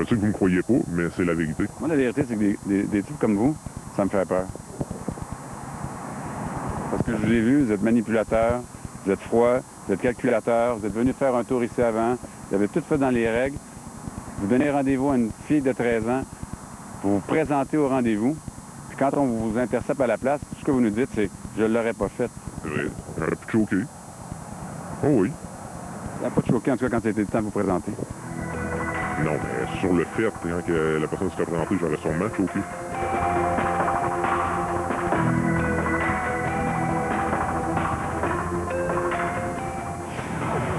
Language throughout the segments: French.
Je sais que vous me croyez pas, mais c'est la vérité. Moi, la vérité, c'est que des types comme vous, ça me fait peur. Parce que je vous ai vu, vous êtes manipulateur, vous êtes froid, vous êtes calculateur, vous êtes venu faire un tour ici avant, vous avez tout fait dans les règles, vous donnez rendez-vous à une fille de 13 ans, vous vous présentez au rendez-vous, puis quand on vous intercepte à la place, tout ce que vous nous dites, c'est « je ne l'aurais pas fait ». C'est vrai. J'aurais pu te choquer. Oh oui. Ça n'a pas de choqué, en tout cas, quand c'était le temps de vous présenter. Non, mais sur le fait, quand que la personne s'était présentée, j'aurais sûrement choqué.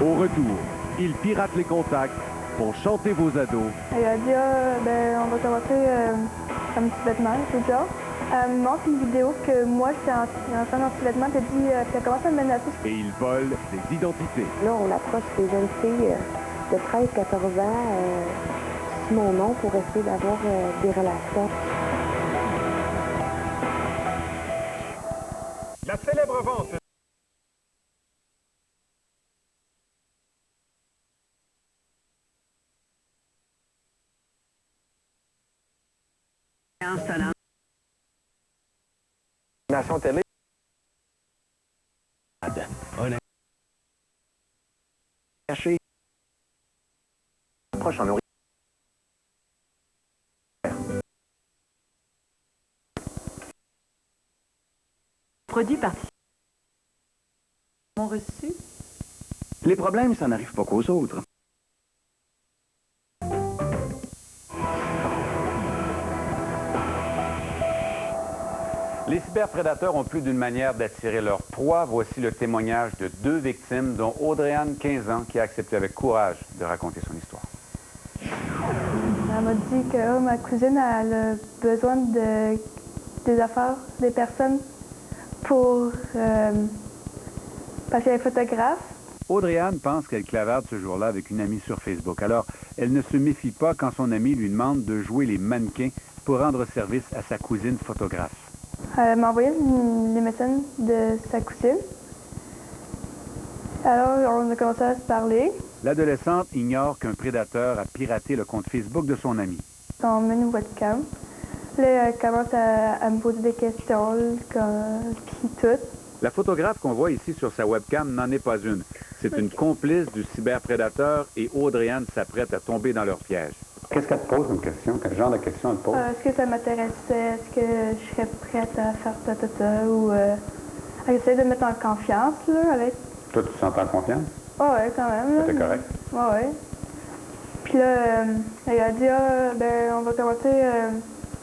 Au retour, il pirate les contacts pour chanter vos ados. Il a dit, ben, on va commencer un petit vêtement, tout genre. Elle me montre une vidéo que moi, j'étais en train d'anti-vêtement, puis elle commence à me menacer. Et il vole des identités. Là, on approche des jeunes filles de 13-14 ans sous mon nom pour essayer d'avoir des relations. La célèbre vente. Nation télé. Un caché. Proche en Produit par ont reçu. Les problèmes, ça n'arrive pas qu'aux autres. Les cyberprédateurs ont plus d'une manière d'attirer leur proie. Voici le témoignage de 2 victimes, dont Audrey-Anne, 15 ans, qui a accepté avec courage de raconter son histoire. Elle m'a dit que ma cousine elle a besoin des affaires, des personnes pour... parce qu'elle est photographe. Audrey-Anne pense qu'elle clavarde ce jour-là avec une amie sur Facebook. Alors, elle ne se méfie pas quand son amie lui demande de jouer les mannequins pour rendre service à sa cousine photographe. Elle m'a envoyé les messages de sa cousine. Alors, on a commencé à se parler. L'adolescente ignore qu'un prédateur a piraté le compte Facebook de son ami. On met une webcam. Là, elle commence à me poser des questions, puis tout. La photographe qu'on voit ici sur sa webcam n'en est pas une. C'est une complice du cyberprédateur et Audrey-Anne s'apprête à tomber dans leur piège. Qu'est-ce qu'elle te pose comme question? Quel genre de question elle te pose? Est-ce que ça m'intéressait? Est-ce que je serais prête à faire ça? Ou elle essaie de me mettre en confiance, là, avec... Toi, tu te sens en confiance? Ouais, quand même. C'était correct? Ouais. Puis là, elle a dit, ben, on va commencer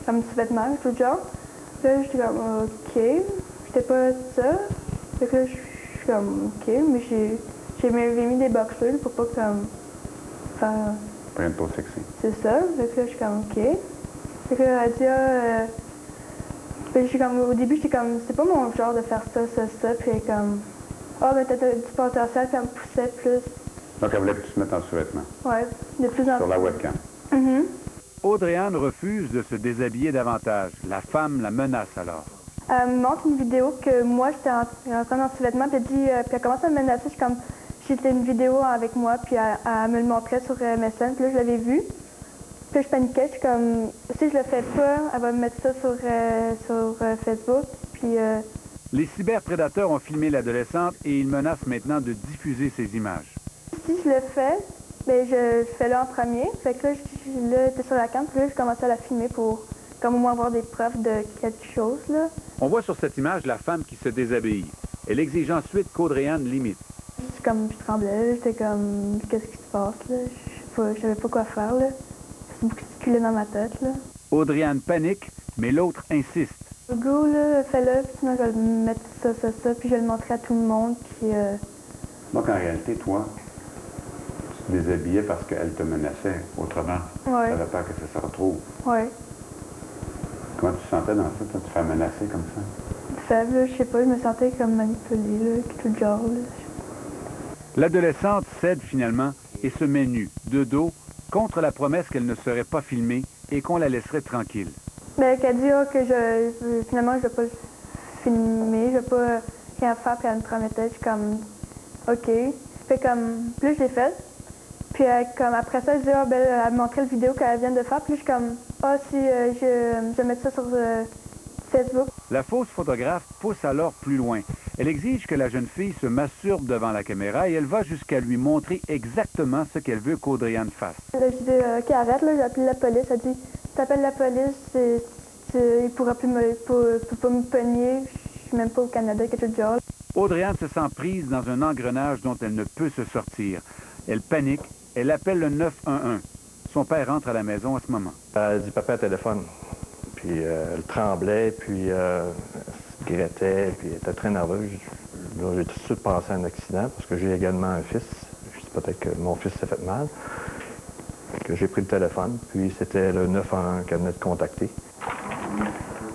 un petit vêtement, tout genre. Là, j'étais comme, OK. C'était pas ça. Fait que là, je suis comme, OK, mais j'ai mis des boxers pour pas comme faire... Rien de trop sexy. C'est ça. Fait que là, je suis comme, OK. Fait que là, elle a dit, ben, au début, j'étais comme, c'est pas mon genre de faire ça. Puis elle est comme, mais t'as du potentiel, puis elle me poussait plus. Donc, elle voulait que tu te mettes en sous-vêtements? Ouais, de plus en plus. Sur la webcam? Mm-hmm. Audrey-Anne refuse de se déshabiller davantage. La femme la menace alors. Elle me montre une vidéo que moi, j'étais en train dans ce vêtement, puis elle commence à me menacer. J'étais une vidéo avec moi, puis elle me le montrait sur MSN, puis là, je l'avais vu. Puis là, je paniquais, je suis comme, si je le fais pas, elle va me mettre ça sur Facebook, puis... Les cyberprédateurs ont filmé l'adolescente et ils menacent maintenant de diffuser ces images. Si je le fais, ben je fais là en premier. Fait que là, j'étais sur la cam, puis là, je commençais à la filmer pour comme au moins avoir des preuves de quelque chose, là. On voit sur cette image la femme qui se déshabille. Elle exige ensuite qu'Audrey-Anne l'imite. Je tremblais, j'étais comme, qu'est-ce qui se passe, là? Je savais pas quoi faire, là. C'est beaucoup de culé dans ma tête, là. Audrey-Anne panique, mais l'autre insiste. Go, là, fais-le, sinon je vais mettre ça, puis je vais le montrer à tout le monde, puis... Donc, en réalité, toi, tu te déshabillais parce qu'elle te menaçait. Autrement, ouais. tu avais peur que ça se retrouve. Ouais. Comment tu te sentais dans ça, toi, te faire menacer comme ça? Faible, là, je sais pas, je me sentais comme manipulée, là, tout le genre, là. L'adolescente cède finalement et se met nue, de dos, contre la promesse qu'elle ne serait pas filmée et qu'on la laisserait tranquille. Ben, qu'elle dit que finalement, je vais pas le filmer, je vais pas rien faire, puis elle me promettait, je suis comme, OK. Fait comme, plus je l'ai fait, Puis comme après ça, je dis, ah, ben, elle me montrait la vidéo qu'elle vient de faire. Puis je suis comme, ah, si je mets ça sur Facebook. La fausse photographe pousse alors plus loin. Elle exige que la jeune fille se masturbe devant la caméra et elle va jusqu'à lui montrer exactement ce qu'elle veut qu'Audrey-Anne fasse. Là, je dis, OK, arrête, là, j'ai appelé la police. Elle dit, si t'appelles la police, il pourra plus peut pas me pogner. Je suis même pas au Canada, quelque chose de genre. Audrey-Anne se sent prise dans un engrenage dont elle ne peut se sortir. Elle panique, elle appelle le 911. Son père rentre à la maison à ce moment. Elle dit, papa, téléphone. Puis elle tremblait, puis elle se grattait, puis elle était très nerveuse. Là, j'ai tout de suite pensé à un accident, parce que j'ai également un fils. Je dis peut-être que mon fils s'est fait mal. Que j'ai pris le téléphone, puis c'était le 911 qu'elle venait de contacter.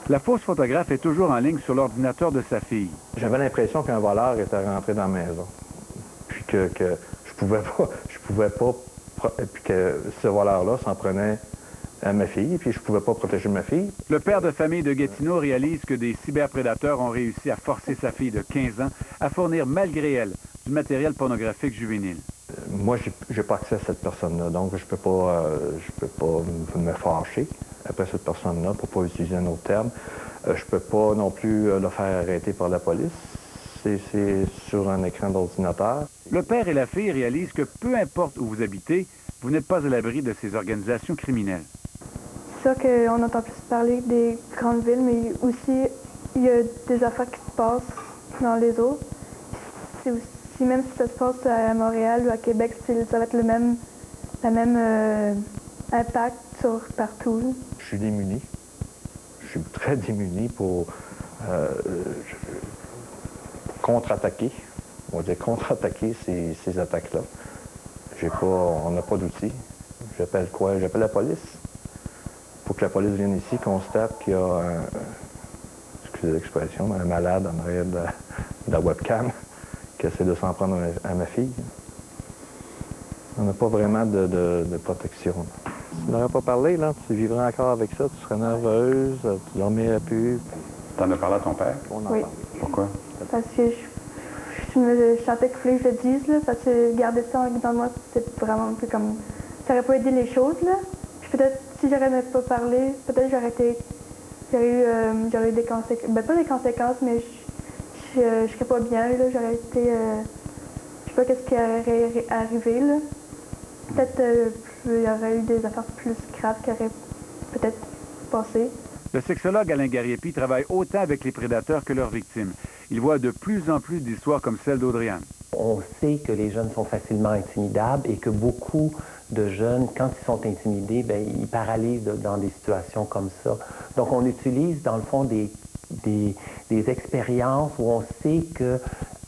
La fausse photographe est toujours en ligne sur l'ordinateur de sa fille. J'avais l'impression qu'un voleur était rentré dans la maison. Puis que je pouvais pas, puis que ce voleur-là s'en prenait à ma fille, puis je pouvais pas protéger ma fille. Le père de famille de Gatineau réalise que des cyberprédateurs ont réussi à forcer sa fille de 15 ans à fournir, malgré elle, du matériel pornographique juvénile. Moi, j'ai pas accès à cette personne-là, donc je peux pas me fâcher après cette personne-là, pour pas utiliser un autre terme. Je peux pas non plus le faire arrêter par la police. C'est sur un écran d'ordinateur. Le père et la fille réalisent que peu importe où vous habitez, vous n'êtes pas à l'abri de ces organisations criminelles. C'est ça qu'on entend plus parler des grandes villes, mais aussi, il y a des affaires qui se passent dans les autres. C'est aussi, même si ça se passe à Montréal ou à Québec, ça va être le même impact sur partout. Je suis démuni. Je suis très démuni pour contre-attaquer. On va dire contre-attaquer ces attaques-là. On n'a pas d'outils. J'appelle quoi? J'appelle la police. Il faut que la police vienne ici, constate qu'il y a excusez l'expression, un malade en arrière de la webcam qui essaie de s'en prendre à ma fille. On n'a pas vraiment de protection. Tu n'aurais pas parlé, là, tu vivrais encore avec ça, tu serais nerveuse, tu dormirais plus. T'en as parlé à ton père? Oui. Pourquoi? Parce que je sentais qu'il fallait que je le dise, là, parce que garder ça dans moi, c'est vraiment un peu comme... Ça aurait pas aidé les choses, là. Puis peut-être, si j'aurais même pas parlé, peut-être j'aurais eu des conséquences... Ben, pas des conséquences, mais je serais pas bien, là. J'aurais été... je sais pas qu'est-ce qui aurait arrivé, là. Peut-être il y aurait eu des affaires plus graves qui auraient peut-être passé. Le sexologue Alain Gariepi travaille autant avec les prédateurs que leurs victimes. Il voit de plus en plus d'histoires comme celle d'Audrey-Anne. On sait que les jeunes sont facilement intimidables et que beaucoup de jeunes, quand ils sont intimidés, bien, ils paralysent dans des situations comme ça. Donc, on utilise, dans le fond, des expériences où on sait que,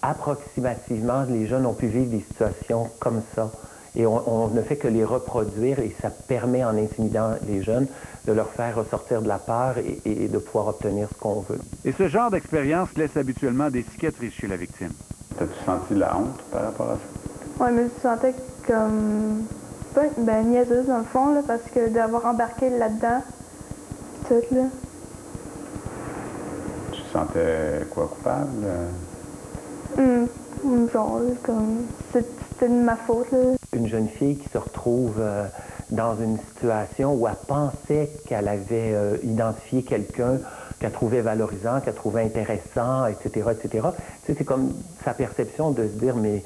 approximativement, les jeunes ont pu vivre des situations comme ça. Et on ne fait que les reproduire et ça permet, en intimidant les jeunes, de leur faire ressortir de la peur et de pouvoir obtenir ce qu'on veut. Et ce genre d'expérience laisse habituellement des cicatrices chez la victime. T'as-tu senti la honte par rapport à ça? Oui, mais je me sentais comme... pas niaiseuse, dans le fond, là, parce que d'avoir embarqué là-dedans, tout, là. Tu te sentais quoi, coupable? Genre, comme... C'était de ma faute, là. Une jeune fille qui se retrouve dans une situation où elle pensait qu'elle avait identifié quelqu'un qu'elle trouvait valorisant, qu'elle trouvait intéressant, etc., etc. Tu sais, c'est comme sa perception de se dire, mais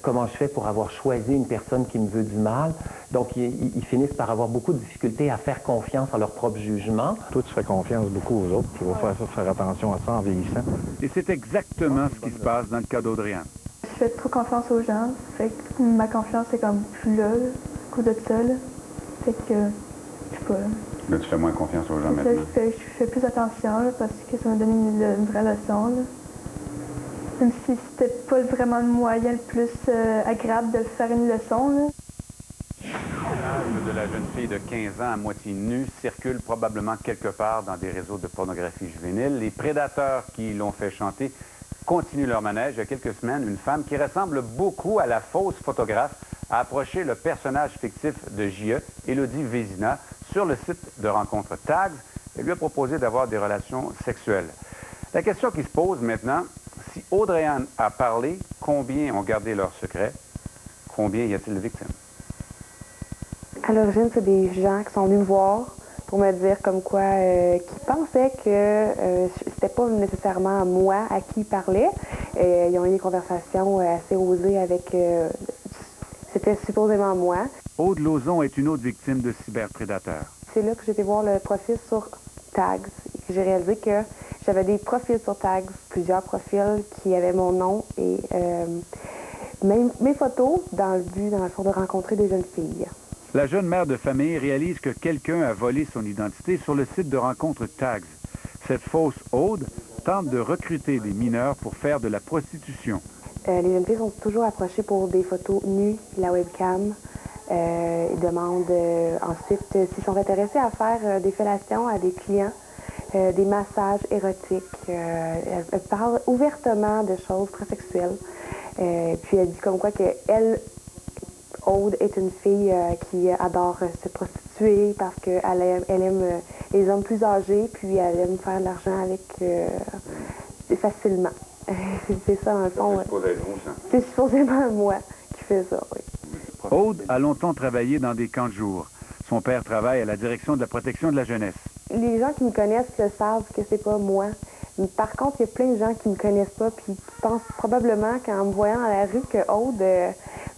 comment je fais pour avoir choisi une personne qui me veut du mal? Donc, ils finissent par avoir beaucoup de difficultés à faire confiance à leur propre jugement. Toi, tu fais confiance beaucoup aux autres. Tu vas faire attention à ça en vieillissant. Et c'est exactement ce qui se passe dans le cas d'Audrey-Anne. Je fais trop confiance aux gens, fait que ma confiance est comme plus là, à cause de ça, là. Fait que, je sais pas. Là, tu fais moins confiance aux gens maintenant. Je fais plus attention, là, parce que ça m'a donné une vraie leçon, là. Même si c'était pas vraiment le moyen le plus agréable de faire une leçon, là. L'image de la jeune fille de 15 ans à moitié nue circule probablement quelque part dans des réseaux de pornographie juvénile. Les prédateurs qui l'ont fait chanter continuent leur manège. Il y a quelques semaines, une femme qui ressemble beaucoup à la fausse photographe a approché le personnage fictif de J.E., Élodie Vézina, sur le site de rencontre Tags et lui a proposé d'avoir des relations sexuelles. La question qui se pose maintenant, si Audrey-Anne a parlé, combien ont gardé leur secret? Combien y a-t-il de victimes? À l'origine, c'est des gens qui sont venus me voir pour me dire comme quoi, qui pensaient que c'était pas nécessairement moi à qui ils parlaient. Ils ont eu des conversations assez osées avec... c'était supposément moi. Aude Lauzon est une autre victime de cyberprédateurs. C'est là que j'ai été voir le profil sur Tags et que j'ai réalisé que j'avais des profils sur Tags, plusieurs profils qui avaient mon nom et mes photos dans le but, dans le fond, de rencontrer des jeunes filles. La jeune mère de famille réalise que quelqu'un a volé son identité sur le site de rencontre Tags. Cette fausse Aude tente de recruter des mineurs pour faire de la prostitution. Les jeunes filles sont toujours approchées pour des photos nues, la webcam. Ils demandent ensuite s'ils sont intéressés à faire des fellations à des clients, des massages érotiques. Elle parle ouvertement de choses très sexuelles. Puis elle dit comme quoi qu'elle, Aude, est une fille qui adore se prostituer parce qu'elle aime les hommes plus âgés, puis elle aime faire de l'argent avec facilement. C'est ça, dans le fond. C'est supposément moi qui fais ça, oui. Aude a longtemps travaillé dans des camps de jour. Son père travaille à la direction de la protection de la jeunesse. Les gens qui me connaissent le savent que c'est pas moi. Par contre, il y a plein de gens qui me connaissent pas puis qui pensent probablement qu'en me voyant dans la rue que Aude,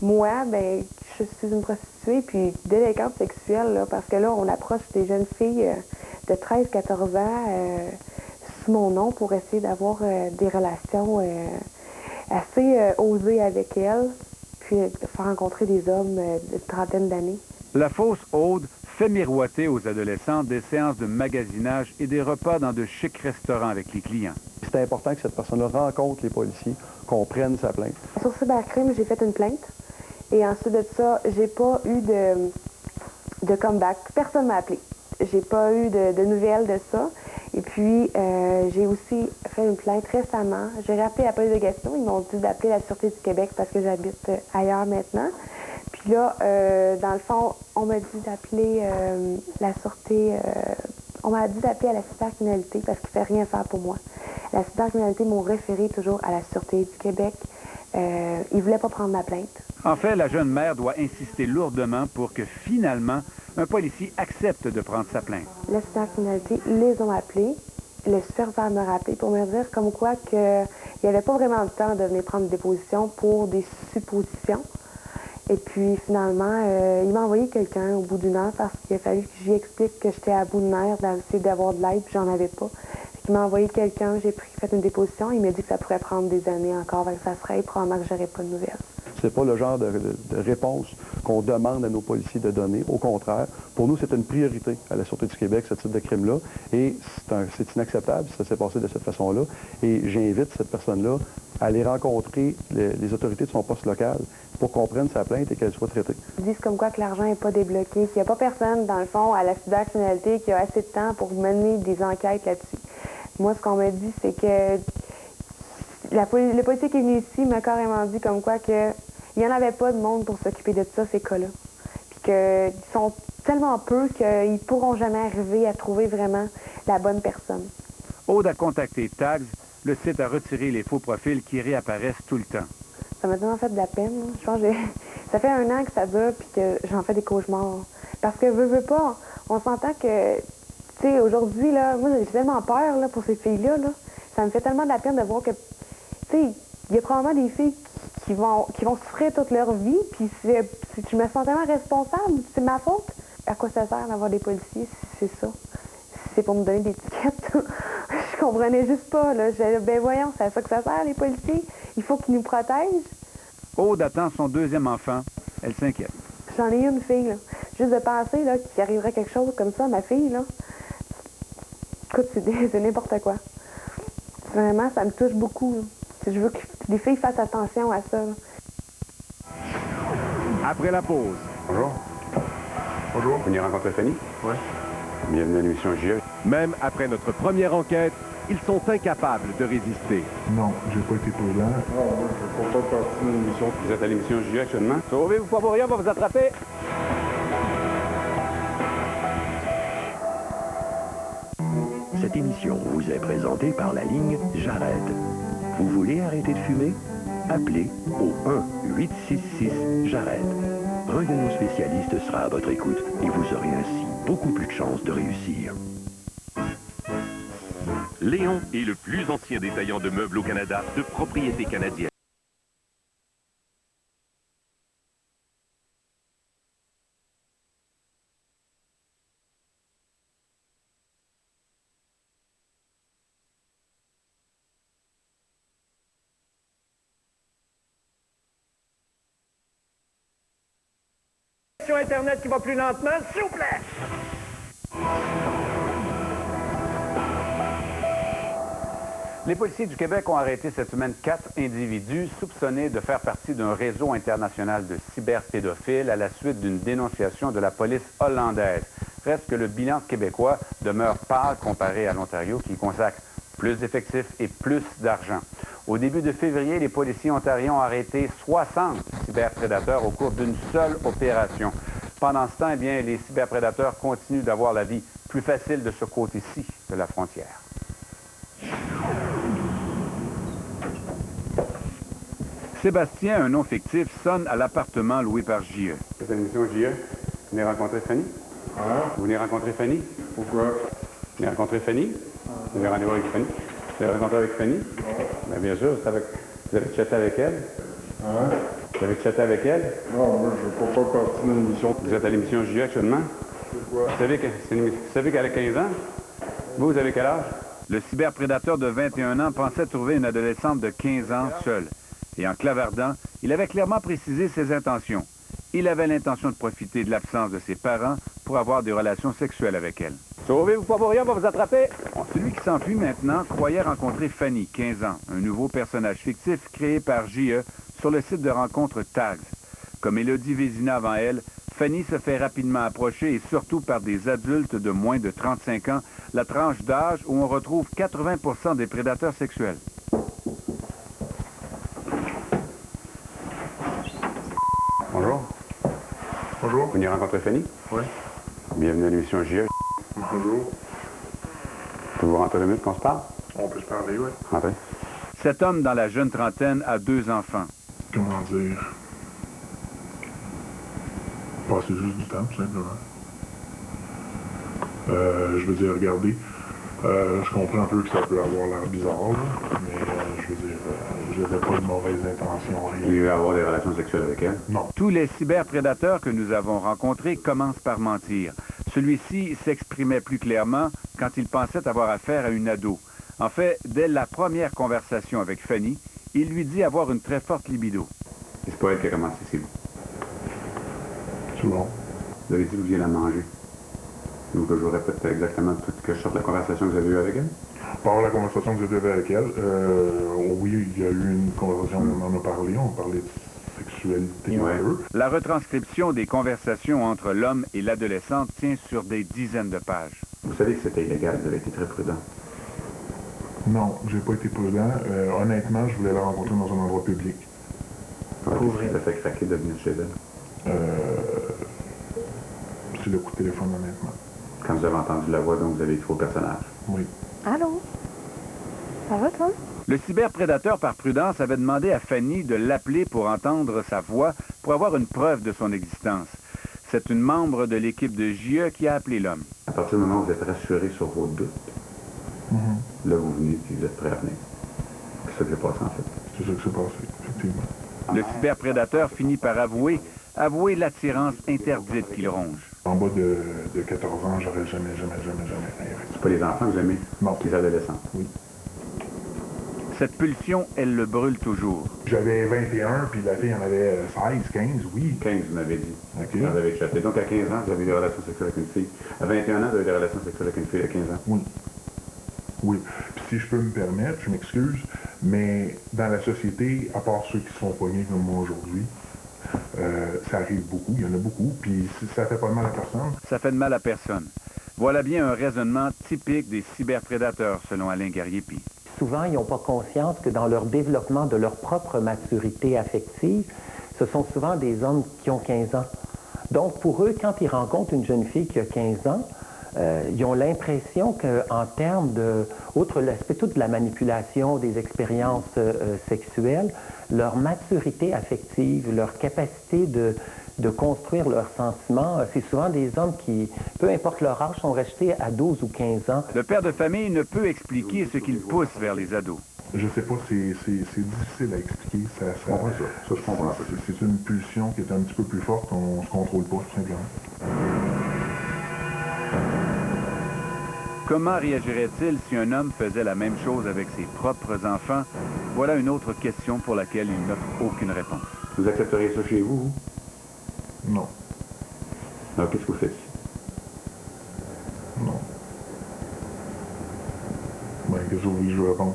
moi, ben, je suis une prostituée puis délinquante sexuelle, là, parce que là, on approche des jeunes filles de 13-14 ans sous mon nom pour essayer d'avoir des relations assez osées avec elles, puis faire rencontrer des hommes de trentaine d'années. La fausse Aude fait miroiter aux adolescents des séances de magasinage et des repas dans de chics restaurants avec les clients. C'est important que cette personne-là rencontre les policiers, qu'on prenne sa plainte. Sur Cybercrime, j'ai fait une plainte. Et ensuite de ça, j'ai pas eu de comeback. Personne ne m'a appelé. J'ai pas eu de nouvelles de ça. Et puis, j'ai aussi fait une plainte récemment. J'ai rappelé la police de Gatineau. Ils m'ont dit d'appeler la Sûreté du Québec parce que j'habite ailleurs maintenant. Puis là, dans le fond, on m'a dit d'appeler la Sûreté... on m'a dit d'appeler à la cybercriminalité parce qu'ils ne fait rien faire pour moi. La cybercriminalité m'ont référé toujours à la Sûreté du Québec. Ils ne voulaient pas prendre ma plainte. En fait, la jeune mère doit insister lourdement pour que finalement, un policier accepte de prendre sa plainte. La cybercriminalité les ont appelés. Le superviseur m'a rappelé pour me dire comme quoi qu'il n'y avait pas vraiment de temps de venir prendre des dépositions pour des suppositions. Et puis finalement, il m'a envoyé quelqu'un au bout d'une heure parce qu'il a fallu que j'y explique que j'étais à bout de nerfs d'essayer d'avoir de l'aide, puis j'en avais pas. Il m'a envoyé quelqu'un, j'ai fait une déposition, il m'a dit que ça pourrait prendre des années encore, que ça serait probablement que j'aurais pas de nouvelles. C'est pas le genre de réponse qu'on demande à nos policiers de donner. Au contraire, pour nous, c'est une priorité à la Sûreté du Québec, ce type de crime-là. Et c'est inacceptable si ça s'est passé de cette façon-là. Et j'invite cette personne-là à aller rencontrer les autorités de son poste local pour qu'on prenne sa plainte et qu'elle soit traitée. Ils disent comme quoi que l'argent n'est pas débloqué, qu'il n'y a pas personne, dans le fond, à la cybercriminalité qui a assez de temps pour mener des enquêtes là-dessus. Moi, ce qu'on m'a dit, c'est que le policier qui est venu ici m'a carrément dit comme quoi que il n'y en avait pas de monde pour s'occuper de ça, ces cas-là. Puis qu'ils sont tellement peu qu'ils ne pourront jamais arriver à trouver vraiment la bonne personne. Aude a contacté Tags. Le site a retiré les faux profils qui réapparaissent tout le temps. Ça m'a tellement fait de la peine. Je pense que ça fait 1 an que ça dure puis que j'en fais des cauchemars. Parce que veux pas, on s'entend que, tu sais, aujourd'hui, là, moi j'ai tellement peur là, pour ces filles-là. Là. Ça me fait tellement de la peine de voir que, tu sais, il y a probablement des filles qui vont souffrir toute leur vie, puis je me sens tellement responsable, c'est ma faute. À quoi ça sert d'avoir des policiers si c'est ça? Si c'est pour me donner des tickets? Je comprenais juste pas, là. Ben voyons, c'est à ça que ça sert, les policiers. Il faut qu'ils nous protègent. Aude attend son 2e enfant. Elle s'inquiète. J'en ai une fille, là. Juste de penser, là, qu'il arriverait quelque chose comme ça à ma fille, là. Écoute, c'est n'importe quoi. Vraiment, ça me touche beaucoup, là. Je veux que les filles fassent attention à ça. Là. Après la pause. Bonjour. Bonjour. Vous venez rencontrer Fanny? Oui. Bienvenue à l'émission JE. Même après notre première enquête, ils sont incapables de résister. Non, j'ai pas été présent. Non, je ne fais pas partie de l'émission. Vous êtes à l'émission JE actuellement? Sauvez-vous pas pour rien, on va vous attraper. Cette émission vous est présentée par la ligne J'arrête. Vous voulez arrêter de fumer? Appelez au 1-866-JARRêTE. Un de nos spécialistes sera à votre écoute et vous aurez ainsi beaucoup plus de chances de réussir. Léon est le plus ancien détaillant de meubles au Canada de propriété canadienne. Internet qui va plus lentement, s'il vous plaît. Les policiers du Québec ont arrêté cette semaine 4 individus soupçonnés de faire partie d'un réseau international de cyberpédophiles à la suite d'une dénonciation de la police hollandaise. Reste que le bilan québécois demeure pâle comparé à l'Ontario qui consacre plus d'effectifs et plus d'argent. Au début de février, les policiers ontariens ont arrêté 60 cyberprédateurs au cours d'une seule opération. Pendant ce temps, eh bien, les cyberprédateurs continuent d'avoir la vie plus facile de ce côté-ci de la frontière. Sébastien, un nom fictif, sonne à l'appartement loué par J.E. Cette émission J.E. Vous venez rencontrer Fanny? Vous venez rencontrer Fanny? Pourquoi? Vous venez rencontrer Fanny? Vous avez rendez-vous avec Fanny? Vous avez rencontré avec Fanny? Bien, bien sûr, vous avez chatté avec elle? Vous avez chatté avec elle? Non, moi, je ne fais pas partie de l'émission. Vous êtes à l'émission J.E. actuellement? Pourquoi? Vous savez qu'elle a 15 ans? Vous avez quel âge? Le cyberprédateur de 21 ans pensait trouver une adolescente de 15 ans seule. Et en clavardant, il avait clairement précisé ses intentions. Il avait l'intention de profiter de l'absence de ses parents pour avoir des relations sexuelles avec elle. Sauvez-vous pas pour rien, on va vous attraper! Celui qui s'enfuit maintenant croyait rencontrer Fanny, 15 ans, un nouveau personnage fictif créé par J.E. sur le site de rencontre Tags. Comme Élodie Vézina avant elle, Fanny se fait rapidement approcher et surtout par des adultes de moins de 35 ans, la tranche d'âge où on retrouve 80% des prédateurs sexuels. Bonjour. Bonjour. Vous venez rencontrer Fanny? Oui. Bienvenue à l'émission J.E. Bonjour. Pouvez-vous rentrer 2 minutes qu'on se parle? On peut se parler, oui. Rentrez. Cet homme dans la jeune trentaine a 2 enfants. Comment dire? Passer juste du temps, tout simplement. Je veux dire, regardez, je comprends un peu que ça peut avoir l'air bizarre, là, mais je veux dire, je n'avais pas de mauvaises intentions. Il veut avoir des relations sexuelles avec elle? Non. Tous les cyberprédateurs que nous avons rencontrés commencent par mentir. Celui-ci s'exprimait plus clairement quand il pensait avoir affaire à une ado. En fait, dès la première conversation avec Fanny, il lui dit avoir une très forte libido. Et c'est pas elle qui a commencé, c'est vous. C'est bon. Vous avez dit que vous vouliez la manger. Vous que je vous répète exactement tout que je sorte la conversation que vous avez eue avec elle? Par la conversation que j'ai eue avec elle, oui, il y a eu une conversation, on en a parlé, on parlait de sexualité un peu. La retranscription des conversations entre l'homme et l'adolescente tient sur des dizaines de pages. Vous savez que c'était illégal, vous avez été très prudent. Non, j'ai pas été prudent. Honnêtement, je voulais la rencontrer dans un endroit public. Qu'est-ce qui vous a fait craquer de venir chez elle? C'est le coup de téléphone, honnêtement. Quand vous avez entendu la voix, donc vous avez écrit au personnage. Oui. Allô? Ça va, toi? Le cyberprédateur, par prudence, avait demandé à Fanny de l'appeler pour entendre sa voix, pour avoir une preuve de son existence. C'est une membre de l'équipe de J.E. qui a appelé l'homme. À partir du moment où vous êtes rassuré sur vos doutes, là, vous venez et vous êtes prêt à venir. C'est ça qui s'est passé, en fait. C'est ça qui s'est passé, effectivement. Le cyberprédateur finit par avouer l'attirance interdite qu'il ronge. En bas de 14 ans, j'aurais jamais rien. C'est pas les enfants que vous aimez? Non. Les adolescents? Oui. Cette pulsion, elle le brûle toujours. J'avais 21, puis la fille en avait 16, 15, oui. 15, vous m'avez dit. OK. Vous avez chatté. Donc, à 15 ans, vous avez des relations sexuelles avec une fille. À 21 ans, vous avez des relations sexuelles avec une fille à 15 ans. Oui. Oui. Puis si je peux me permettre, je m'excuse, mais dans la société, à part ceux qui se font pogner comme moi aujourd'hui, ça arrive beaucoup, il y en a beaucoup, puis ça fait pas de mal à personne. Ça fait de mal à personne. Voilà bien un raisonnement typique des cyberprédateurs, selon Alain Garriépi. Souvent, ils n'ont pas conscience que dans leur développement de leur propre maturité affective, ce sont souvent des hommes qui ont 15 ans. Donc, pour eux, quand ils rencontrent une jeune fille qui a 15 ans, ils ont l'impression qu'en termes de, outre l'aspect tout de la manipulation des expériences sexuelles, leur maturité affective, leur capacité de construire leurs sentiments. C'est souvent des hommes qui, peu importe leur âge, sont restés à 12 ou 15 ans. Le père de famille ne peut expliquer ce qu'il pousse vers les ados. Je sais pas, c'est difficile à expliquer. Je comprends ça. Ça, je comprends. C'est une pulsion qui est un petit peu plus forte, on se contrôle pas, tout simplement. Comment réagirait-il si un homme faisait la même chose avec ses propres enfants? Voilà une autre question pour laquelle il n'offre aucune réponse. Vous accepteriez ça chez vous? Non. Alors, qu'est-ce que vous faites ici? Non. Ben, qu'est-ce que vous voulez que je vous réponde?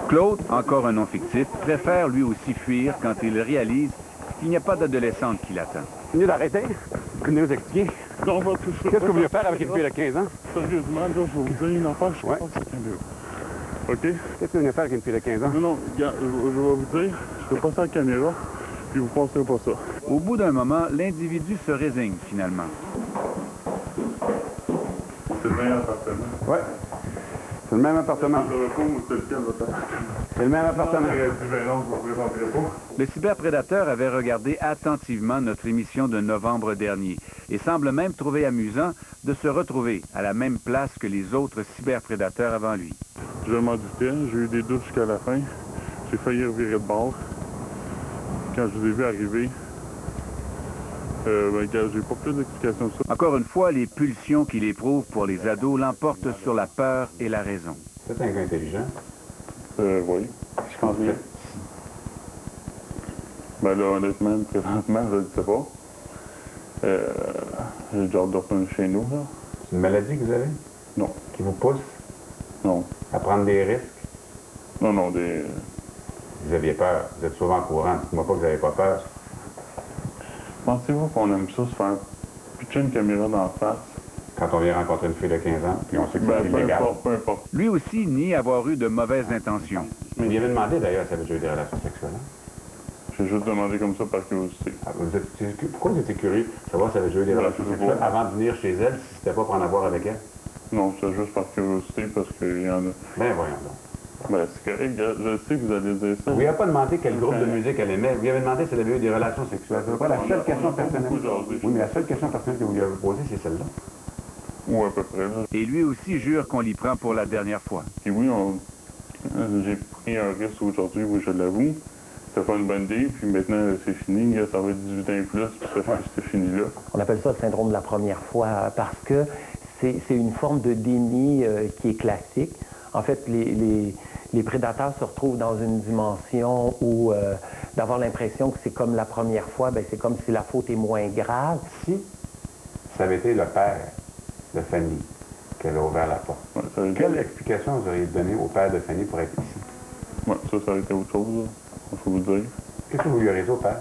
Claude, encore un nom fictif, préfère lui aussi fuir quand il réalise qu'il n'y a pas d'adolescente qui l'attend. Vous venez d'arrêter? Vous venez nous expliquer? Non, on va tout faire. Qu'est-ce que vous voulez faire avec une fille de 15 ans? Sérieusement, là, je vais vous dire une affaire, je pense que c'est mieux. OK? Qu'est-ce que vous venez faire avec une fille de 15 ans? Non, regarde, je vais vous dire, je vais passer la caméra, puis vous passerez pas ça. Au bout d'un moment, l'individu se résigne finalement. C'est le meilleur appartement. Ouais. C'est le même appartement. C'est le même appartement. Le cyberprédateur avait regardé attentivement notre émission de novembre dernier et semble même trouver amusant de se retrouver à la même place que les autres cyberprédateurs avant lui. Je m'en doutais, j'ai eu des doutes jusqu'à la fin. J'ai failli revirer de bord. Quand je vous ai vu arriver, j'ai pas plus d'explications que ça. Encore une fois, les pulsions qu'il éprouve pour les ados l'emportent sur la peur et la raison. C'est un gars intelligent. Oui, je pense bien. Ben là, honnêtement, présentement, je ne sais pas. J'ai déjà hâte de retourner chez nous, là. C'est une maladie que vous avez? Non. Qui vous pousse? Non. À prendre des risques? Non, non, des... Vous aviez peur. Vous êtes souvent courant. Dites-moi pas que vous n'avez pas peur. Pensez-vous qu'on aime ça, se faire pitcher une caméra dans la face? Quand on vient rencontrer une fille de 15 ans, puis on sait que c'est peu illégal. importe, peu importe. Lui aussi nie avoir eu de mauvaises intentions. Vous lui avez demandé d'ailleurs si elle avait déjà eu des relations sexuelles. Hein? J'ai juste demandé comme ça par curiosité. Ah, pourquoi vous étiez curieux de savoir si elle avait déjà eu des relations sexuelles avant de venir chez elle, si c'était pas pour en avoir avec elle? Non, c'est juste par curiosité, parce qu'il y en a... Ben voyons donc. Ben, c'est correct, je sais que vous allez dire ça. Vous lui avez pas demandé quel groupe de musique elle aimait. Vous lui avez demandé si elle avait eu des relations sexuelles. C'est pas la seule question personnelle. Oui, mais la seule question personnelle que vous lui avez posée, c'est celle-là. Oui, à peu près. Là. Et lui aussi jure qu'on l'y prend pour la dernière fois. Et oui, j'ai pris un risque aujourd'hui, oui, je l'avoue. C'était pas une bonne idée, puis maintenant, c'est fini. Ça va être 18 ans et plus, puis c'est fini là. On appelle ça le syndrome de la première fois parce que c'est une forme de déni qui est classique. En fait, les prédateurs se retrouvent dans une dimension où d'avoir l'impression que c'est comme la première fois, ben c'est comme si la faute est moins grave. Si ça avait été le père de Fanny qu'elle a ouvert la porte, quelle explication vous auriez donné au père de Fanny pour être ici? Oui, ça aurait été autre chose, il faut vous le dire. Qu'est-ce que vous lui auriez dit au père?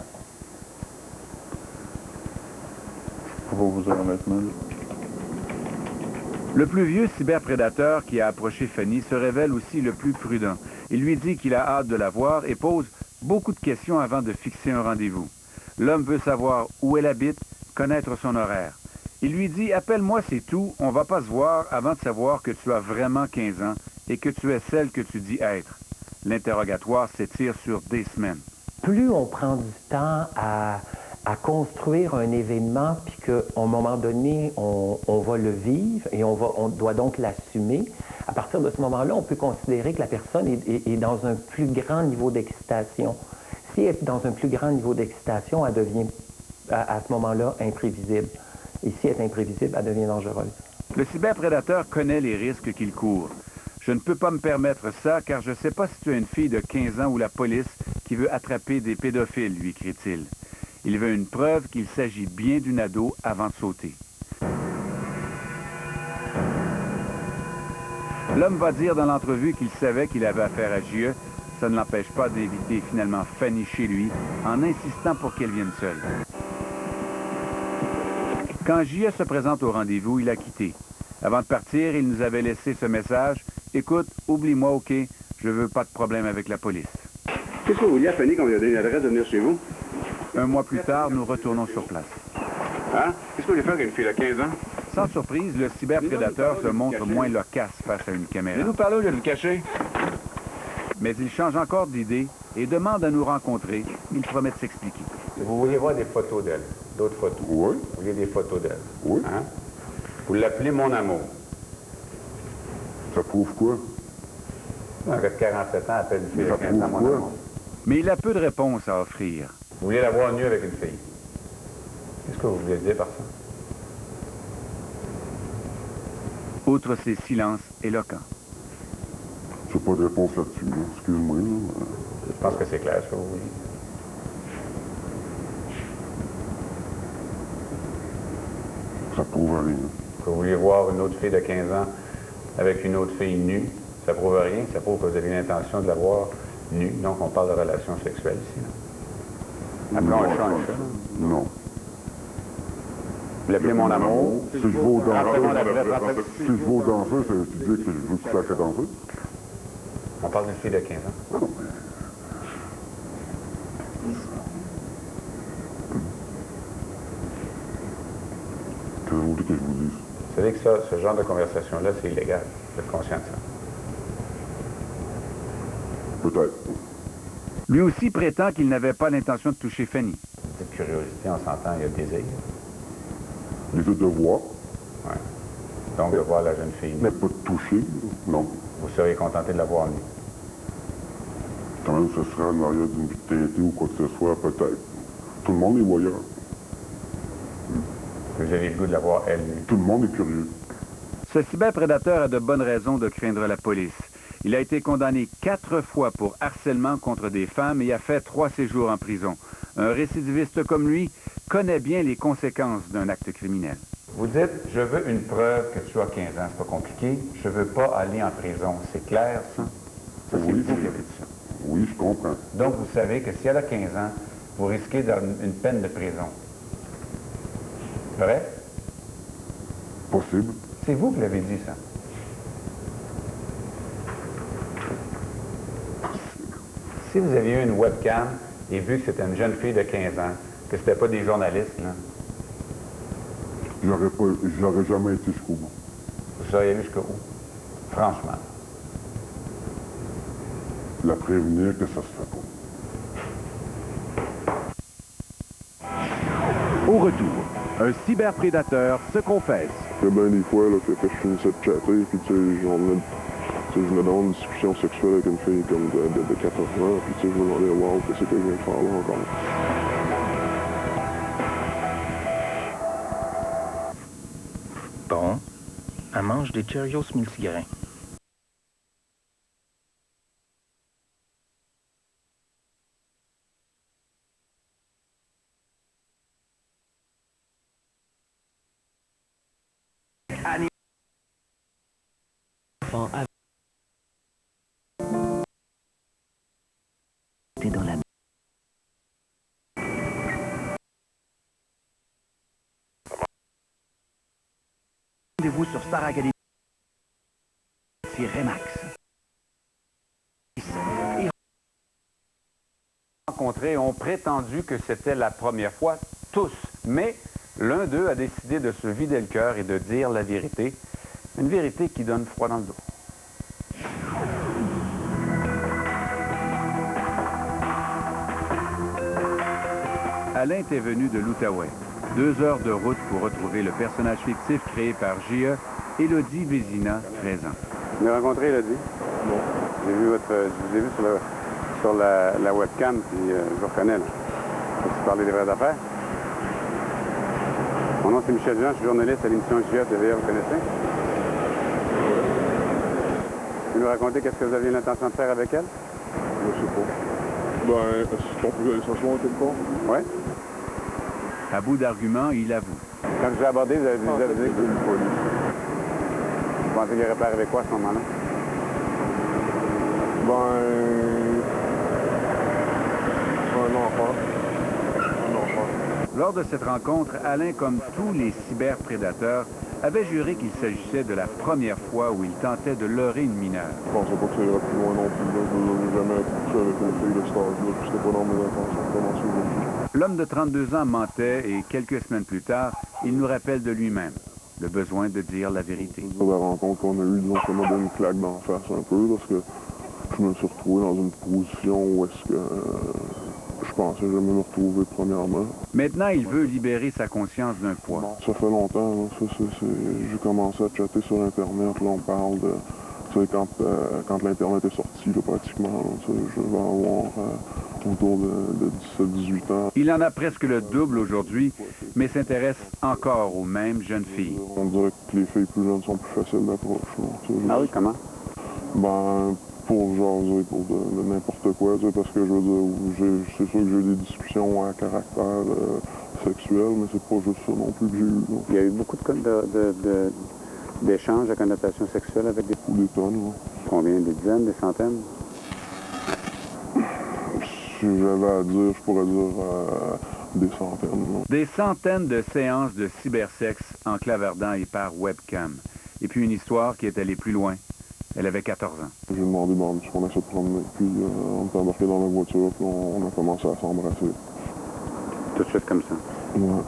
Je vais vous dire honnêtement. Le plus vieux cyberprédateur qui a approché Fanny se révèle aussi le plus prudent. Il lui dit qu'il a hâte de la voir et pose beaucoup de questions avant de fixer un rendez-vous. L'homme veut savoir où elle habite, connaître son horaire. Il lui dit « Appelle-moi, c'est tout, on va pas se voir avant de savoir que tu as vraiment 15 ans et que tu es celle que tu dis être. » L'interrogatoire s'étire sur des semaines. Plus on prend du temps à construire un événement, puis qu'à un moment donné, on va le vivre et on doit donc l'assumer, à partir de ce moment-là, on peut considérer que la personne est dans un plus grand niveau d'excitation. Si elle est dans un plus grand niveau d'excitation, elle devient à ce moment-là imprévisible. Et si elle est imprévisible, elle devient dangereuse. Le cyberprédateur connaît les risques qu'il court. Je ne peux pas me permettre ça car je ne sais pas si tu as une fille de 15 ans ou la police qui veut attraper des pédophiles, lui crie-t-il. Il veut une preuve qu'il s'agit bien d'une ado avant de sauter. L'homme va dire dans l'entrevue qu'il savait qu'il avait affaire à J.E. Ça ne l'empêche pas d'inviter finalement Fanny chez lui en insistant pour qu'elle vienne seule. Quand J.E. se présente au rendez-vous, il a quitté. Avant de partir, il nous avait laissé ce message. « Écoute, oublie-moi, OK, je veux pas de problème avec la police. » Qu'est-ce que vous vouliez à Fanny quand vous avez donné l'adresse de venir chez vous? Un mois plus tard, nous retournons sur place. Hein? Qu'est-ce que vous voulez faire avec une fille de 15 ans? Sans surprise, le cyberprédateur se montre moins loquace face à une caméra. Venez nous parler au lieu de le cacher. Mais il change encore d'idée et demande à nous rencontrer. Il promet de s'expliquer. Vous vouliez voir des photos d'elle, d'autres photos? Oui. Vous vouliez des photos d'elle? Oui. Hein? Vous l'appelez mon amour. Ça prouve quoi? Un gars de 47 ans appelle une fille de 15 ans mon amour. Mais il a peu de réponses à offrir. Vous vouliez la voir nue avec une fille. Qu'est-ce que vous voulez dire par ça? Outre ses silences éloquents. J'ai pas de réponse là-dessus, là. Excuse-moi. Là. Je pense que c'est clair ce que vous voulez. Ça prouve rien. Que vous vouliez voir une autre fille de 15 ans avec une autre fille nue, ça prouve rien. Ça prouve que vous avez l'intention de la voir nue. Donc on parle de relations sexuelles ici. Là. Appelons un chat un chat. Non. Vous l'appelez mon amour. Si je vais au danseur, tu dis que je veux coucher avec la danseuse? On parle d'une fille de 15 ans. Non, Qu'est-ce que vous voulez que je vous dise? Vous savez que ça, ce genre de conversation-là, c'est illégal. Vous êtes conscient de ça? Peut-être. Lui aussi prétend qu'il n'avait pas l'intention de toucher Fanny. Cette curiosité, on s'entend, il y a le désir. Désir de voir. Oui. Donc de voir la jeune fille. Mais pas de toucher, non. Vous seriez contenté de la voir nue. Quand même, ce serait en arrière d'une vitalité ou quoi que ce soit, peut-être. Tout le monde est voyeur. Vous avez le goût de la voir elle nue. Tout le monde est curieux. Ce cyberprédateur a de bonnes raisons de craindre la police. Il a été condamné 4 fois pour harcèlement contre des femmes et a fait 3 séjours en prison. Un récidiviste comme lui connaît bien les conséquences d'un acte criminel. Vous dites, je veux une preuve que tu as 15 ans. C'est pas compliqué. Je veux pas aller en prison. C'est clair, ça? Ça, c'est vous qui avez dit ça. Oui, je comprends. Donc, vous savez que si elle a 15 ans, vous risquez une peine de prison. Vrai? Possible. C'est vous qui l'avez dit, ça. Si vous aviez eu une webcam et vu que c'était une jeune fille de 15 ans, que c'était pas des journalistes, là, j'aurais jamais été jusqu'au bout. vous seriez allé jusqu'au bout. Franchement. La prévenir que ça se fait pas. Au retour, un cyberprédateur se confesse. Il y a bien des fois là, que je finissais de chatter, puis tu sais, je venais d'avoir une discussion sexuelle avec une fille comme de 14 ans, puis tu sais, je me demandais, wow, qu'est-ce que je viens de faire là encore? Bon, elle mange des Cheerios multigrains. Dans la... Rendez-vous sur Star Academy. C'est Remax. Rencontrés ont prétendu que c'était la première fois, tous. Mais l'un d'eux a décidé de se vider le cœur et de dire la vérité. Une vérité qui donne froid dans le dos. Alain était venu de l'Outaouais. 2 heures de route pour retrouver le personnage fictif créé par J.E., Élodie Vézina, 13 ans. Vous avez rencontré Élodie? Non. Je vous ai vu sur la webcam, puis je vous reconnais, là. Vous parlez des vraies affaires? Mon nom, c'est Michel Jean, je suis journaliste à l'émission J.E. TVA, vous connaissez? Vous nous raconter qu'est-ce que vous aviez l'intention de faire avec elle? Je sais pas. Ben, est-ce qu'on peut aller s'asseoir quelque part? Oui. À bout d'arguments, il avoue. Quand je vous ai abordé, vous avez dit que une police. Vous pensez qu'il aurait pas arrivé quoi à ce moment-là? Un enfant. Lors de cette rencontre, Alain, comme tous les cyberprédateurs, avait juré qu'il s'agissait de la première fois où il tentait de leurrer une mineure. Je pensais pas que ça irait plus loin non plus. Je n'ai jamais couché avec une fille de cet âge-là, puis c'était pas dans mes intentions de commencer aujourd'hui. L'homme de 32 ans mentait et quelques semaines plus tard, il nous rappelle de lui-même le besoin de dire la vérité. La rencontre qu'on a eue, disons, ça m'a donné une claque d'en face un peu, parce que je me suis retrouvé dans une position où est-ce que je pensais jamais me retrouver premièrement. Maintenant, il veut libérer sa conscience d'un poids. Ça fait longtemps, là. J'ai commencé à chatter sur Internet, là, on parle de... Tu sais, quand l'Internet est sorti, là, pratiquement, là, tu sais, je vais avoir autour de 17-18 ans. Il en a presque le double aujourd'hui, mais s'intéresse encore aux mêmes jeunes filles. On dirait que les filles plus jeunes sont plus faciles d'approche. Ah oui, comment? Ben, pour jaser, pour de n'importe quoi, tu sais, parce que je veux dire, c'est sûr que j'ai eu des discussions à caractère sexuel, mais c'est pas juste ça non plus que j'ai eu. Là. Il y a eu beaucoup d'échanges à connotation sexuelle avec des... Des tonnes, là. Combien? Des dizaines, des centaines? Si j'avais à dire, je pourrais dire des centaines. Là. Des centaines de séances de cybersexe en clavardant et par webcam. Et puis une histoire qui est allée plus loin. Elle avait 14 ans. J'ai demandé si on essaie de promener, puis on est embarqué dans la voiture, puis on a commencé à s'embrasser. Tout de suite comme ça? Ouais.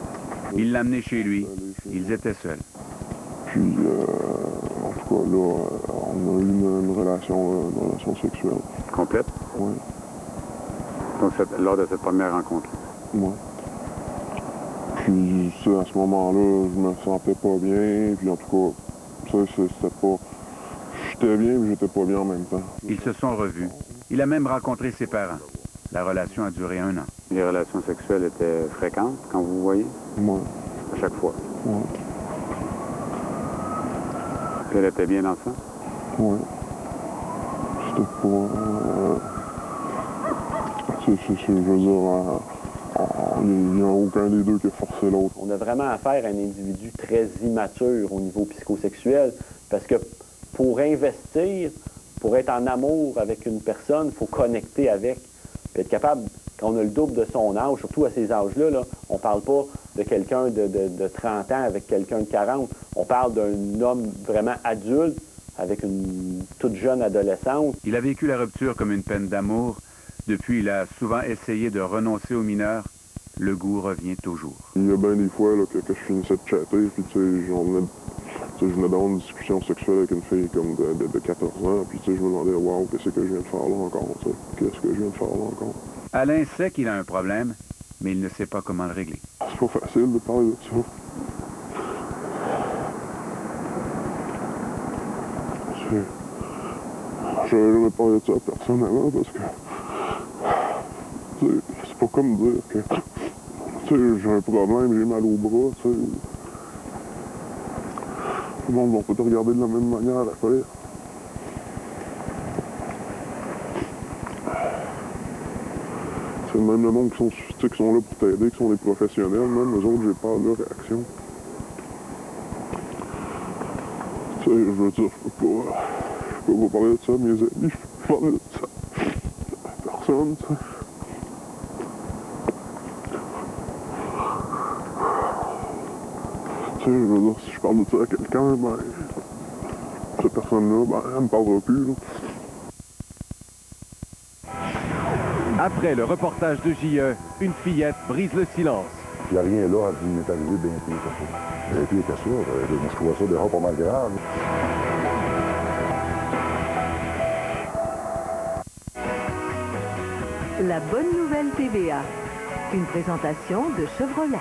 Il l'a amené chez lui. Ils étaient seuls. Puis, en tout cas, là, on a eu une relation sexuelle. Complète? Oui. Donc, lors de cette première rencontre? Oui. Puis, à ce moment-là, je me sentais pas bien, puis en tout cas, c'était pas... J'étais bien, mais j'étais pas bien en même temps. Ils se sont revus. Il a même rencontré ses parents. La relation a duré 1 an. Les relations sexuelles étaient fréquentes quand vous vous voyez? Oui. À chaque fois? Oui. Puis elle était bien dans ça? Oui. C'était pas... je veux dire, il n'y a aucun des deux qui a forcé l'autre. On a vraiment affaire à un individu très immature au niveau psychosexuel, parce que pour investir, pour être en amour avec une personne, il faut connecter avec. Puis être capable, quand on a le double de son âge, surtout à ces âges-là, là, on ne parle pas de quelqu'un de 30 ans avec quelqu'un de 40. On parle d'un homme vraiment adulte avec une toute jeune adolescente. Il a vécu la rupture comme une peine d'amour. Depuis, il a souvent essayé de renoncer aux mineurs. Le goût revient toujours. Il y a bien des fois là, que je finissais de chatter, puis tu sais, je venais d'avoir une discussion sexuelle avec une fille comme de 14 ans, puis tu sais, je me demandais, wow, qu'est-ce que je viens de faire là encore, tu sais? Qu'est-ce que je viens de faire là encore? Alain sait qu'il a un problème, mais il ne sait pas comment le régler. C'est pas facile de parler de ça. Je n'avais jamais parlé de ça à personne avant, parce que c'est pas comme dire que j'ai un problème, j'ai mal au bras, tu sais. Tout le monde va pas te regarder de la même manière après. C'est même le monde qui sont là pour t'aider, qui sont des professionnels, même eux autres, j'ai peur de leur réaction. Tu sais, je veux dire, je peux pas parler de ça à mes amis, je peux pas parler de ça à personne, tu sais. Je veux dire, si je parle de ça à quelqu'un, ben, cette personne-là, ben, elle me parlera plus, là. Après le reportage de JE, une fillette brise le silence. Il n'y a rien là qui m'est arrivé bien pire que ça. Bien pire que ça. Moi, je trouvais ça déjà pas mal grave. La bonne nouvelle TVA. Une présentation de Chevrolet.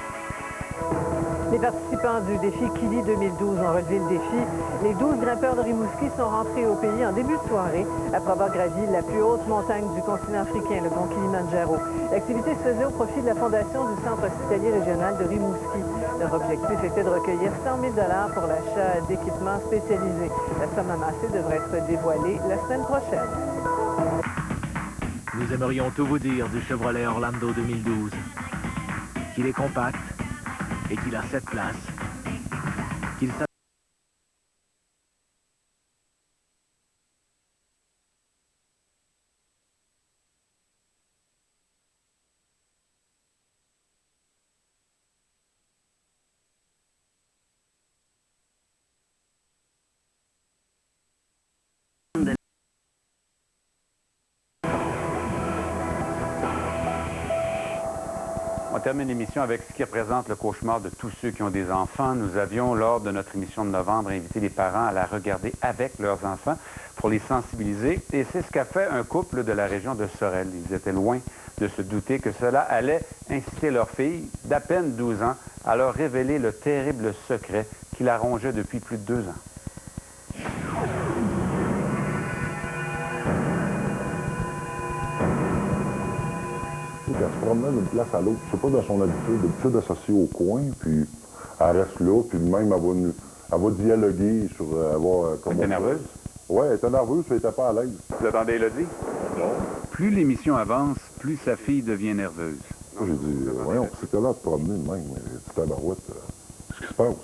Les participants du défi Kili 2012 ont relevé le défi. Les 12 grimpeurs de Rimouski sont rentrés au pays en début de soirée après avoir gravi la plus haute montagne du continent africain, le mont Kilimandjaro. L'activité se faisait au profit de la fondation du Centre hospitalier régional de Rimouski. Leur objectif était de recueillir 100 000 $ pour l'achat d'équipements spécialisés. La somme amassée devrait être dévoilée la semaine prochaine. Nous aimerions tout vous dire du Chevrolet Orlando 2012. Qu'il est compact et qu'il a 7 places. Qu'il On termine l'émission avec ce qui représente le cauchemar de tous ceux qui ont des enfants. Nous avions, lors de notre émission de novembre, invité les parents à la regarder avec leurs enfants pour les sensibiliser. Et c'est ce qu'a fait un couple de la région de Sorel. Ils étaient loin de se douter que cela allait inciter leur fille, d'à peine 12 ans, à leur révéler le terrible secret qui la rongeait depuis plus de 2 ans. Elle se promenait d'une place à l'autre, c'est pas dans son habitude associée au coin, puis elle reste là, puis même elle va dialoguer sur avoir... Elle était nerveuse? Oui, elle était nerveuse, puis elle n'était pas à l'aise. Vous attendez Élodie? Non. Plus l'émission avance, plus sa fille devient nerveuse. J'ai dit, voyons, c'est que là de promener de même, j'ai dit, tabarouette, qu'est-ce qui se passe?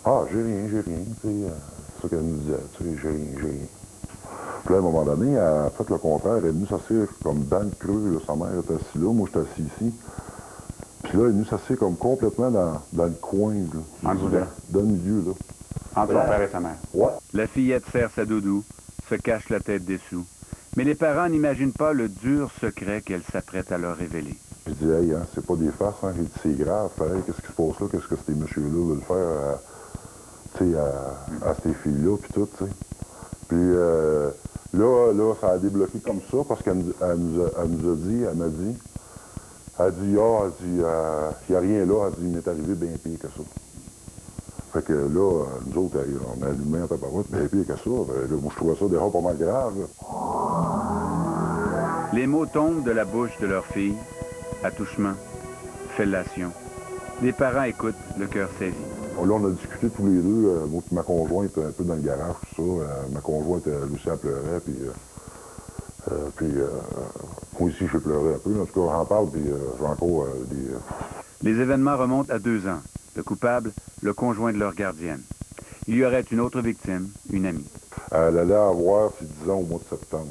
Ah, j'ai rien, tu sais, c'est ça qu'elle nous disait, tu sais, j'ai rien. Puis là, à un moment donné, elle a fait le contraire. Elle est venue s'asseoir comme dans le creux. Là. Sa mère était assise là, moi j'étais assis ici. Puis là, elle est venue s'asseoir comme complètement dans le coin, là. Dans le milieu, là. Entre son père et sa mère. Ouais. La fillette serre sa doudou, se cache la tête dessous. Mais les parents n'imaginent pas le dur secret qu'elle s'apprête à leur révéler. Je dis, hey, hein, c'est pas des farces, hein. J'ai dit, c'est grave. Hey, qu'est-ce qui se passe là? Qu'est-ce que ces messieurs-là veulent faire à ces filles-là, puis tout, tu sais. Puis là, ça a débloqué comme ça parce qu'elle nous a dit, elle m'a dit, il n'y a rien là, elle dit, il m'est arrivé bien pire que ça. Fait que là, nous autres, on a allumé un tabarouette, bien pire que ça. Là, moi, je trouvais ça déjà pas mal grave. Là. Les mots tombent de la bouche de leur fille, attouchement, fellation. Les parents écoutent, le cœur saisi. Là, on a discuté tous les deux, moi et ma conjointe, un peu dans le garage, tout ça. Ma conjointe, elle aussi, elle pleurait, puis moi aussi, j'ai pleuré un peu. En tout cas, j'en parle, puis j'ai encore des... Les événements remontent à 2 ans. Le coupable, le conjoint de leur gardienne. Il y aurait une autre victime, une amie. Elle allait avoir ses 10 ans au mois de septembre.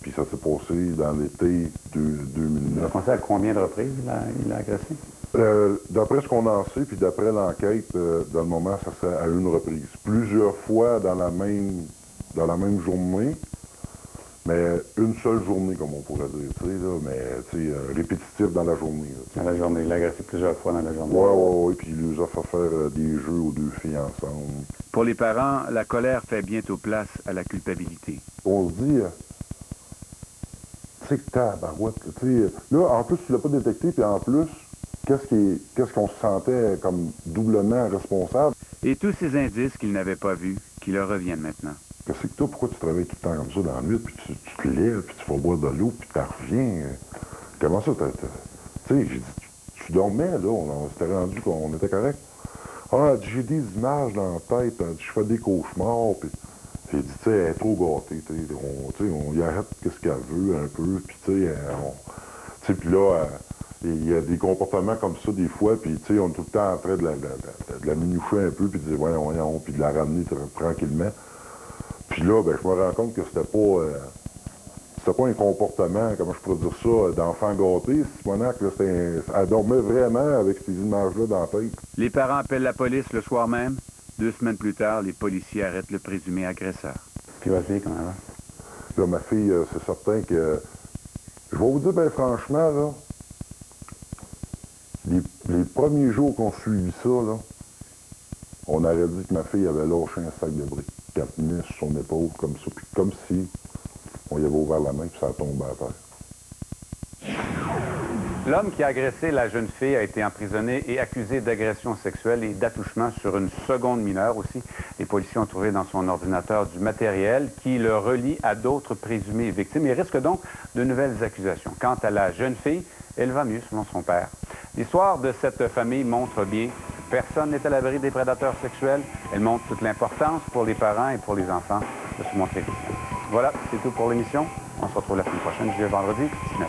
Puis ça s'est passé dans l'été 2009. Vous pensez à combien de reprises il a agressé? D'après ce qu'on en sait, puis d'après l'enquête, dans le moment, ça serait à une reprise. Plusieurs fois dans la même journée, mais une seule journée, comme on pourrait dire, tu sais, là, mais répétitif dans la journée. Là, dans la journée, il l'a agressé plusieurs fois dans la journée. Oui, puis il nous a fait faire des jeux aux 2 filles ensemble. Pour les parents, la colère fait bientôt place à la culpabilité. On se dit, tu sais, tabarouette, tu sais, là, en plus, tu l'as pas détecté, puis en plus, qu'est-ce qu'on se sentait comme doublement responsable? Et tous ces indices qu'ils n'avaient pas vus, qui leur reviennent maintenant. Qu'est-ce que toi, pourquoi tu travailles tout le temps comme ça dans la nuit, puis tu te lèves, puis tu vas boire de l'eau, puis tu reviens? Comment ça, tu sais, j'ai dit, tu dormais, là, on s'était rendu qu'on était correct. Ah, j'ai des images dans la tête, je fais des cauchemars, puis j'ai dit, tu sais, elle est trop gâtée, tu sais, on y arrête qu'est-ce qu'elle veut un peu, puis tu sais, puis là, il y a des comportements comme ça des fois, puis tu sais, on est tout le temps en train de la minoucher un peu, puis de dire, voyons, puis de la ramener tranquillement. Puis là, ben, je me rends compte que c'était pas un comportement, comment je pourrais dire ça, d'enfant gâté, Simonac, là, elle dormait vraiment avec ces images-là dans la tête. Les parents appellent la police le soir même. 2 semaines plus tard, les policiers arrêtent le présumé agresseur. Puis votre fille, comment elle va? Là, ma fille, c'est certain que... Je vais vous dire, ben franchement, là, les premiers jours qu'on suivit ça, là, on aurait dit que ma fille avait lâché un sac de briques. Qu'elle tenait sur son épaule, comme ça, puis comme si on y avait ouvert la main, puis ça tombait à terre. L'homme qui a agressé la jeune fille a été emprisonné et accusé d'agression sexuelle et d'attouchement sur une seconde mineure aussi. Les policiers ont trouvé dans son ordinateur du matériel qui le relie à d'autres présumées victimes et risque donc de nouvelles accusations. Quant à la jeune fille, elle va mieux selon son père. L'histoire de cette famille montre bien que personne n'est à l'abri des prédateurs sexuels. Elle montre toute l'importance pour les parents et pour les enfants de se montrer vigilants. Voilà, c'est tout pour l'émission. On se retrouve la semaine prochaine, jeudi et vendredi, 19h.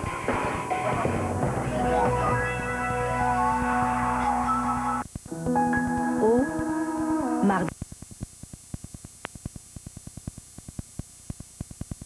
Mardi.